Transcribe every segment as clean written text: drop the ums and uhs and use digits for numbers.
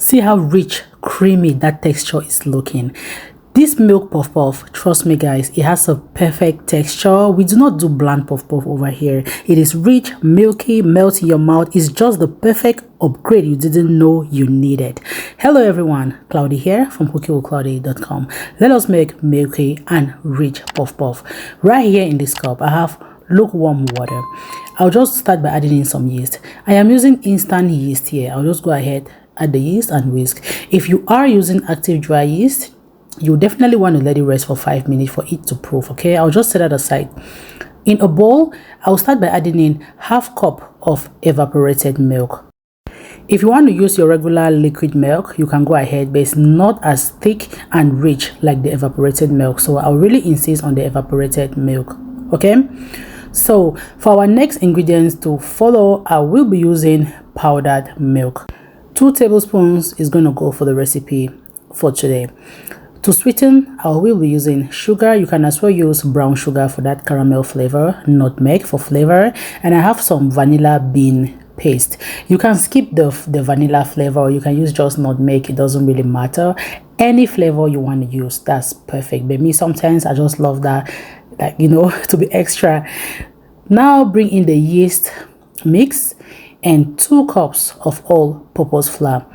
See how rich, creamy that texture is looking. This milk puff puff, trust me guys, it has a perfect texture. We do not do bland puff puff over here. It is rich, milky, melts in your mouth. It's just the perfect upgrade you didn't know you needed. Hello everyone, Claudy here from cookingwithclaudy.com. Let us make milky and rich puff puff. Right here in this cup, I have lukewarm water. I'll just start by adding in some yeast. I am using instant yeast here. I'll just go ahead, add the yeast and whisk. If you are using active dry yeast, you definitely want to let it rest for 5 minutes for it to proof. Okay, I'll just set that aside. In a bowl, I'll start by adding in half cup of evaporated milk. If you want to use your regular liquid milk, you can go ahead, but it's not as thick and rich like the evaporated milk, so I'll really insist on the evaporated milk. Okay, so for our next ingredients to follow, I will be using powdered milk. 2 tablespoons is going to go for the recipe for today. To sweeten, I will be using sugar. You can as well use brown sugar for that caramel flavor, nutmeg for flavor, and I have some vanilla bean paste. You can skip the vanilla flavor, or you can use just nutmeg. It doesn't really matter. Any flavor you want to use, that's perfect. But me, sometimes I just love that you know, to be extra. Now bring in the yeast mix and 2 cups of all-purpose flour.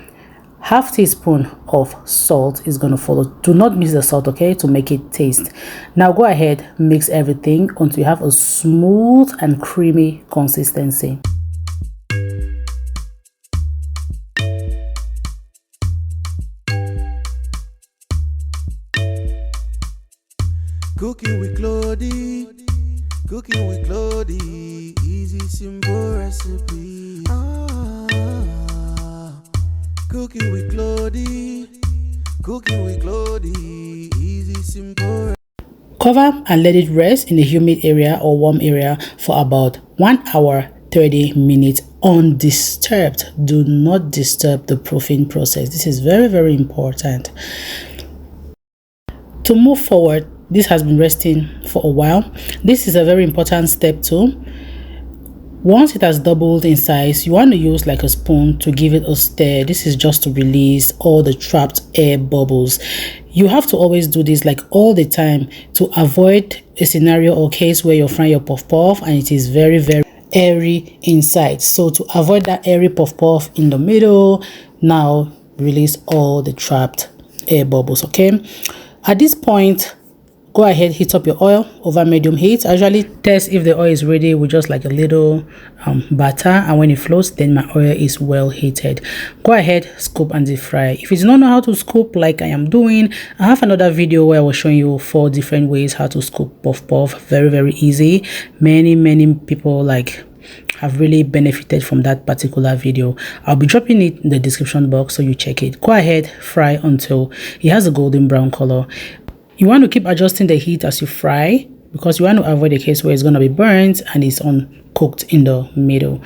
Half teaspoon of salt is going to follow. Do not miss the salt, okay, to make it taste. Now go ahead, mix everything until you have a smooth and creamy consistency. Cooking with Claudy, cooking with Claudy, easy simple recipe. Cooking with Claudy, easy simple. Cover and let it rest in a humid area or warm area for about 1 hour 30 minutes undisturbed. Do not disturb the proofing process. This is very, very important. To move forward, this has been resting for a while. This is a very important step too. Once it has doubled in size, you want to use like a spoon to give it a stir. This is just to release all the trapped air bubbles. You have to always do this like all the time to avoid a scenario or case where you're frying your puff puff and it is very, very airy inside. So to avoid that airy puff puff in the middle, now release all the trapped air bubbles. Okay, at this point, go ahead, heat up your oil over medium heat. I usually test if the oil is ready with just like a little butter, and when it floats, then my oil is well heated. Go ahead, scoop and deep fry. If you do not know how to scoop like I am doing, I have another video where I was showing you 4 different ways how to scoop puff puff. Very, very easy. Many people like have really benefited from that particular video. I'll be dropping it in the description box so you check it. Go ahead, fry until it has a golden brown color. You want to keep adjusting the heat as you fry because you want to avoid a case where it's going to be burnt and it's uncooked in the middle.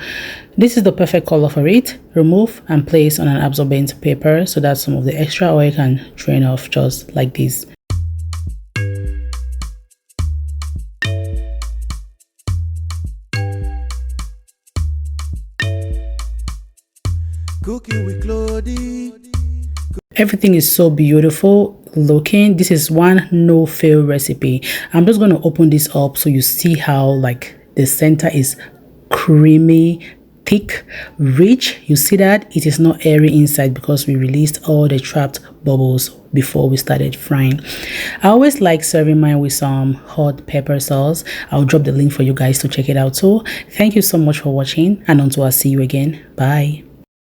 This is the perfect color for it. Remove and place on an absorbent paper so that some of the extra oil can drain off, just like this. Cooking with Claudy. Everything is so beautiful looking. This is one no-fail recipe. I'm just going to open this up so you see how like the center is creamy, thick, rich. You see that it is not airy inside because we released all the trapped bubbles before we started frying. I always like serving mine with some hot pepper sauce. I'll drop the link for you guys to check it out too. Thank you so much for watching, and until I see you again, bye.